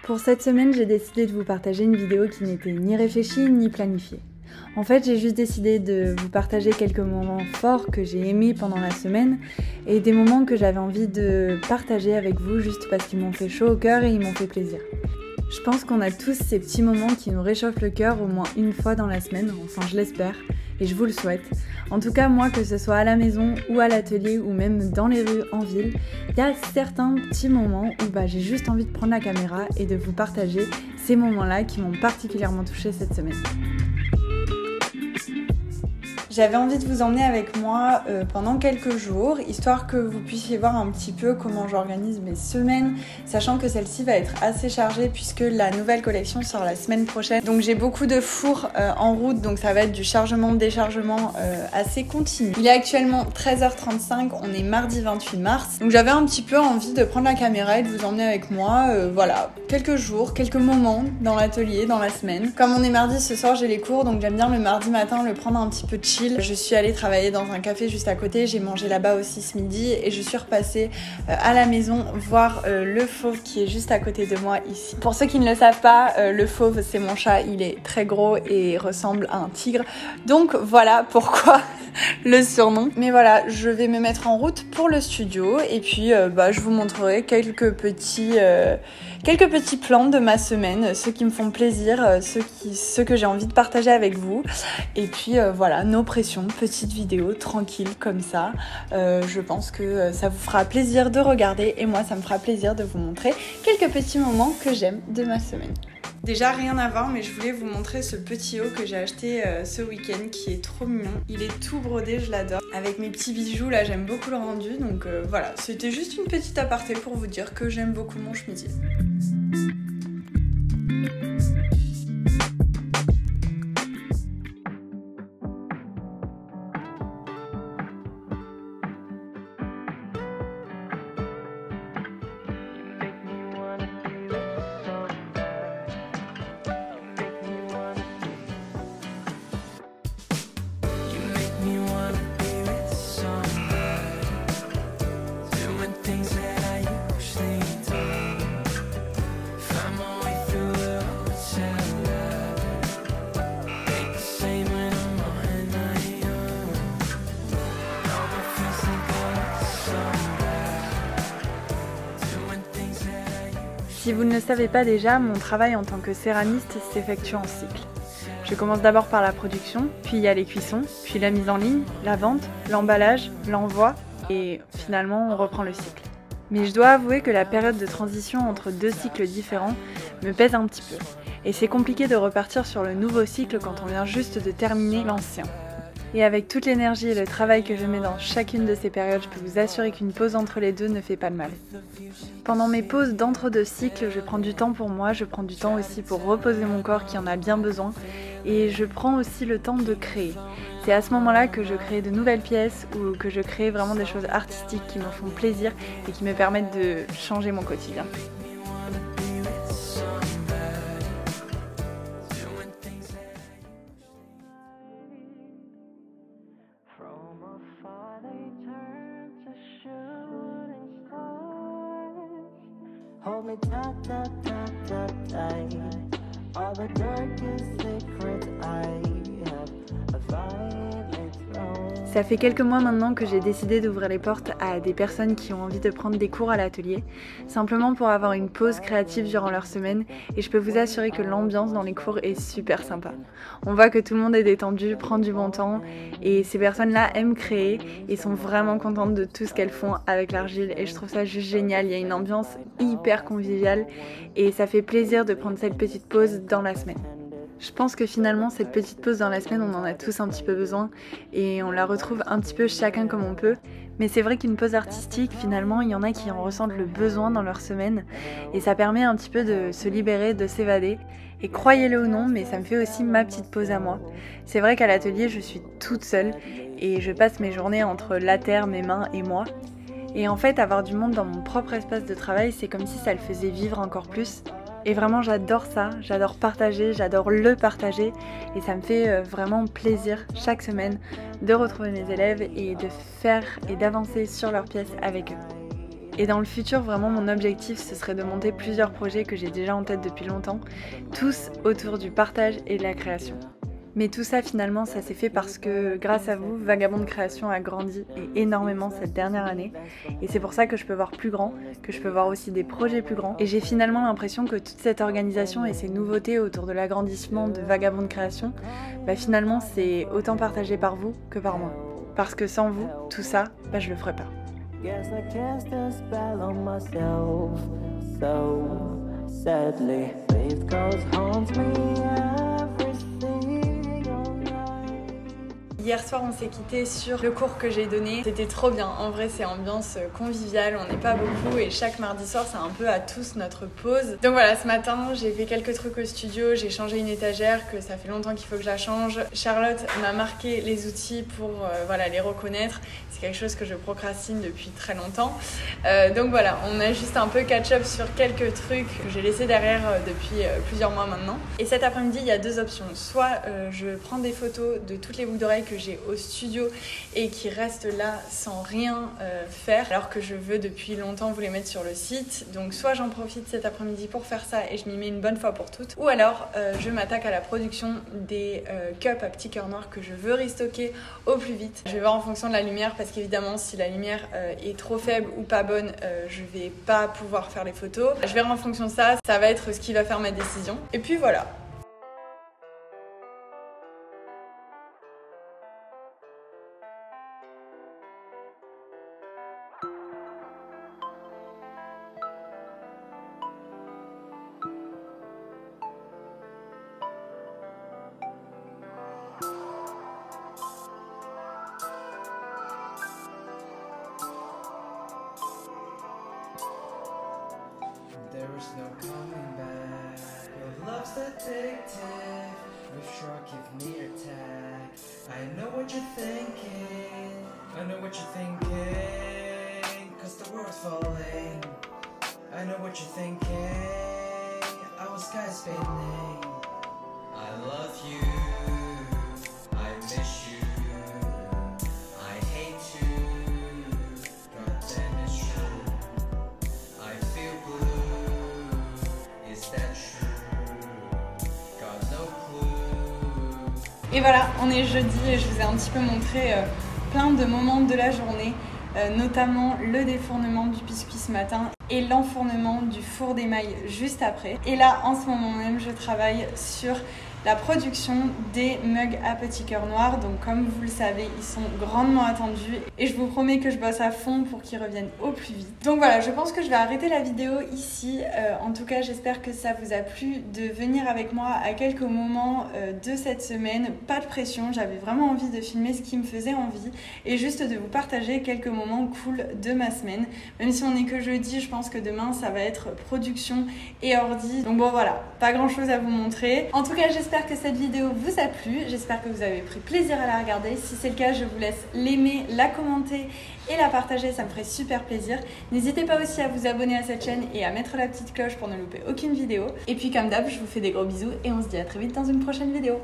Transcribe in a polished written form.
Pour cette semaine, j'ai décidé de vous partager une vidéo qui n'était ni réfléchie ni planifiée. En fait, j'ai juste décidé de vous partager quelques moments forts que j'ai aimés pendant la semaine et des moments que j'avais envie de partager avec vous juste parce qu'ils m'ont fait chaud au cœur et ils m'ont fait plaisir. Je pense qu'on a tous ces petits moments qui nous réchauffent le cœur au moins une fois dans la semaine, enfin je l'espère, et je vous le souhaite. En tout cas, moi, que ce soit à la maison ou à l'atelier ou même dans les rues en ville, il y a certains petits moments où j'ai juste envie de prendre la caméra et de vous partager ces moments-là qui m'ont particulièrement touchée cette semaine. J'avais envie de vous emmener avec moi pendant quelques jours, histoire que vous puissiez voir un petit peu comment j'organise mes semaines, sachant que celle-ci va être assez chargée puisque la nouvelle collection sort la semaine prochaine. Donc j'ai beaucoup de fours en route, donc ça va être du chargement-déchargement assez continu. Il est actuellement 13h35, on est mardi 28 mars. Donc j'avais un petit peu envie de prendre la caméra et de vous emmener avec moi, voilà, quelques jours, quelques moments dans l'atelier, dans la semaine. Comme on est mardi, ce soir j'ai les cours, donc j'aime bien le mardi matin le prendre un petit peu chill. Je suis allée travailler dans un café juste à côté, j'ai mangé là-bas aussi ce midi et je suis repassée à la maison voir le fauve qui est juste à côté de moi ici. Pour ceux qui ne le savent pas, le fauve c'est mon chat, il est très gros et ressemble à un tigre. Donc voilà pourquoi le surnom. Mais voilà, je vais me mettre en route pour le studio et puis je vous montrerai quelques petits plans de ma semaine, ceux qui me font plaisir, ceux que j'ai envie de partager avec vous. Et puis voilà, nos pressions, petite vidéo tranquille comme ça. Je pense que ça vous fera plaisir de regarder et moi ça me fera plaisir de vous montrer quelques petits moments que j'aime de ma semaine. Déjà rien à voir, mais je voulais vous montrer ce petit haut que j'ai acheté ce week-end qui est trop mignon. Il est tout brodé, je l'adore. Avec mes petits bijoux là, j'aime beaucoup le rendu. Donc voilà, c'était juste une petite aparté pour vous dire que j'aime beaucoup mon chemisier. Si vous ne le savez pas déjà, mon travail en tant que céramiste s'effectue en cycle. Je commence d'abord par la production, puis il y a les cuissons, puis la mise en ligne, la vente, l'emballage, l'envoi et finalement on reprend le cycle. Mais je dois avouer que la période de transition entre deux cycles différents me pèse un petit peu. Et c'est compliqué de repartir sur le nouveau cycle quand on vient juste de terminer l'ancien. Et avec toute l'énergie et le travail que je mets dans chacune de ces périodes, je peux vous assurer qu'une pause entre les deux ne fait pas de mal. Pendant mes pauses d'entre-deux cycles, je prends du temps pour moi, je prends du temps aussi pour reposer mon corps qui en a bien besoin et je prends aussi le temps de créer. C'est à ce moment-là que je crée de nouvelles pièces ou que je crée vraiment des choses artistiques qui me font plaisir et qui me permettent de changer mon quotidien. Hold me tight, tight, tight, tight, tight. All the darkest secrets I have a violet rose. Ça fait quelques mois maintenant que j'ai décidé d'ouvrir les portes à des personnes qui ont envie de prendre des cours à l'atelier, simplement pour avoir une pause créative durant leur semaine et je peux vous assurer que l'ambiance dans les cours est super sympa. On voit que tout le monde est détendu, prend du bon temps et ces personnes-là aiment créer et sont vraiment contentes de tout ce qu'elles font avec l'argile et je trouve ça juste génial, il y a une ambiance hyper conviviale et ça fait plaisir de prendre cette petite pause dans la semaine. Je pense que finalement cette petite pause dans la semaine on en a tous un petit peu besoin et on la retrouve un petit peu chacun comme on peut. Mais c'est vrai qu'une pause artistique finalement il y en a qui en ressentent le besoin dans leur semaine et ça permet un petit peu de se libérer, de s'évader. Et croyez-le ou non, mais ça me fait aussi ma petite pause à moi. C'est vrai qu'à l'atelier je suis toute seule et je passe mes journées entre la terre, mes mains et moi. Et en fait avoir du monde dans mon propre espace de travail c'est comme si ça le faisait vivre encore plus. Et vraiment j'adore ça, j'adore partager, j'adore le partager et ça me fait vraiment plaisir chaque semaine de retrouver mes élèves et de faire et d'avancer sur leurs pièces avec eux. Et dans le futur, vraiment mon objectif ce serait de monter plusieurs projets que j'ai déjà en tête depuis longtemps, tous autour du partage et de la création. Mais tout ça finalement ça s'est fait parce que grâce à vous, Vagabonde Création a grandi et énormément cette dernière année. Et c'est pour ça que je peux voir plus grand, que je peux voir aussi des projets plus grands. Et j'ai finalement l'impression que toute cette organisation et ces nouveautés autour de l'agrandissement de Vagabonde Création, finalement c'est autant partagé par vous que par moi. Parce que sans vous, tout ça, je le ferais pas. Guess I cast a spell on myself, so sadly. These ghosts haunt me every single night. Hier soir, on s'est quitté sur le cours que j'ai donné. C'était trop bien. En vrai, c'est ambiance conviviale. On n'est pas beaucoup et chaque mardi soir, c'est un peu à tous notre pause. Donc voilà, ce matin, j'ai fait quelques trucs au studio. J'ai changé une étagère que ça fait longtemps qu'il faut que je la change. Charlotte m'a marqué les outils pour les reconnaître. C'est quelque chose que je procrastine depuis très longtemps. Donc voilà, on a juste un peu catch-up sur quelques trucs que j'ai laissés derrière depuis plusieurs mois maintenant. Et cet après-midi, il y a deux options. Soit je prends des photos de toutes les boucles d'oreilles que j'ai au studio et qui restent là sans rien faire, alors que je veux depuis longtemps vous les mettre sur le site. Donc soit j'en profite cet après-midi pour faire ça et je m'y mets une bonne fois pour toutes, ou alors je m'attaque à la production des cups à petits cœurs noirs que je veux restocker au plus vite. Je vais voir en fonction de la lumière parce qu'évidemment si la lumière est trop faible ou pas bonne, je vais pas pouvoir faire les photos. Je verrai en fonction de ça, ça va être ce qui va faire ma décision. Et puis voilà. There is no coming back. Your love's addictive. We've struck, give me attack. I know what you're thinking. I know what you're thinking. Cause the world's falling. I know what you're thinking. Our sky's spinning. I love you. I miss you. I hate you. God damn it's true. I feel blue. Is that true? Got no clue. Et voilà, on est jeudi et je vous ai un petit peu montré plein de moments de la journée, notamment le défournement du biscuit ce matin et l'enfournement du four d'émail juste après. Et là, en ce moment même, je travaille sur la production des mugs à petits cœurs noirs. Donc comme vous le savez, ils sont grandement attendus et je vous promets que je bosse à fond pour qu'ils reviennent au plus vite. Donc voilà, je pense que je vais arrêter la vidéo ici. En tout cas, j'espère que ça vous a plu de venir avec moi à quelques moments de cette semaine. Pas de pression, j'avais vraiment envie de filmer ce qui me faisait envie et juste de vous partager quelques moments cool de ma semaine. Même si on n'est que jeudi, je pense que demain ça va être production et ordi. Donc bon voilà, pas grand chose à vous montrer. En tout cas, j'espère que cette vidéo vous a plu, j'espère que vous avez pris plaisir à la regarder. Si c'est le cas, je vous laisse l'aimer, la commenter et la partager, ça me ferait super plaisir. N'hésitez pas aussi à vous abonner à cette chaîne et à mettre la petite cloche pour ne louper aucune vidéo. Et puis comme d'hab, je vous fais des gros bisous et on se dit à très vite dans une prochaine vidéo.